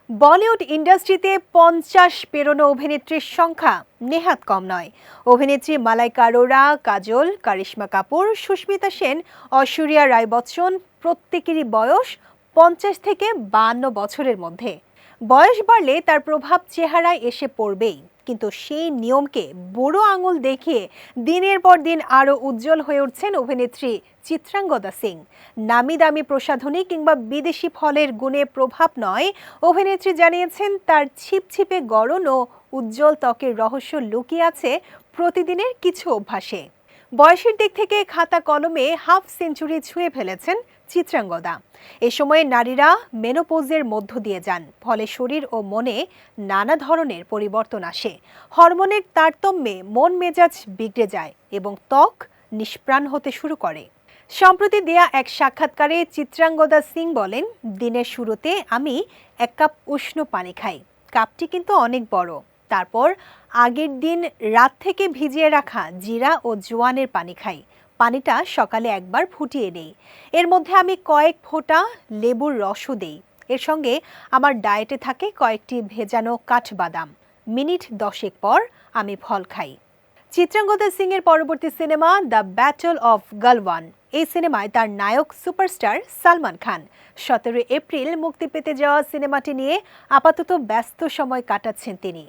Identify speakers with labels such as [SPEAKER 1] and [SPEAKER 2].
[SPEAKER 1] বলিউড ইন্ডাস্ট্রিতে 50 পেরোনো অভিনেত্রীর সংখ্যা নেহাত কম নয়। অভিনেত্রী মালাইকা অরোরা, কাজল, কারিশমা কাপুর, সুস্মিতা সেন, ঐশ্বরিয়া রায় বচ্চন প্রত্যেকেরই বয়স 50 থেকে 52 বছরের মধ্যে। বয়স বাড়লে তার প্রভাব চেহারায় এসে পড়বেই, কিন্তু সেই নিয়মকে বুড়ো আঙুল দেখিয়ে দিনের পর দিন আরও উজ্জ্বল হয়ে উঠছেন অভিনেত্রী চিত্রাঙ্গদা সিং। নামি দামি প্রসাধনী কিংবা বিদেশি ফলের গুণে প্রভাব নয়, অভিনেত্রী জানিয়েছেন তার ছিপছিপে গড়ন ও উজ্জ্বল ত্বকের রহস্য লুকিয়ে আছে প্রতিদিনের কিছু অভ্যাসে। বয়সের দিক থেকে খাতা কলমে হাফ সেঞ্চুরি ছুঁয়ে ফেলেছেন চিত্রাঙ্গদা। এ সময়ে নারীরা মেনোপোজের মধ্য দিয়ে যান, ফলে শরীর ও মনে নানা ধরনের পরিবর্তন আসে। হরমোনের তারতম্যে মন মেজাজ বিগড়ে যায় এবং ত্বক নিষ্প্রাণ হতে শুরু করে। সম্প্রতি দেয়া এক সাক্ষাৎকারে চিত্রাঙ্গদা সিং বলেন, দিনের শুরুতে আমি 1 কাপ উষ্ণ পানি খাই। কাপটি কিন্তু অনেক বড়। তারপর আগের দিন রাত থেকে ভিজিয়ে রাখা জিরা ও জোয়ানের পানি খাই। পানিটা সকালে একবার ফুটিয়ে নেই। এর মধ্যে আমি কয়েক ফোঁটা লেবুর রসও দেই। এর সঙ্গে আমার ডায়েটে থাকে কয়েকটি ভেজানো কাঠবাদাম। মিনিট 10 পর আমি ফল খাই। চিত্রাঙ্গদা সিং এর পরবর্তী cinema the battle of Galwan. এই সিনেমায় তার নায়ক সুপারস্টার সালমান খান। 17 এপ্রিল মুক্তি পেতে যাওয়া সিনেমাটি নিয়ে আপাতত ব্যস্ত সময় কাটাচ্ছেন তিনি।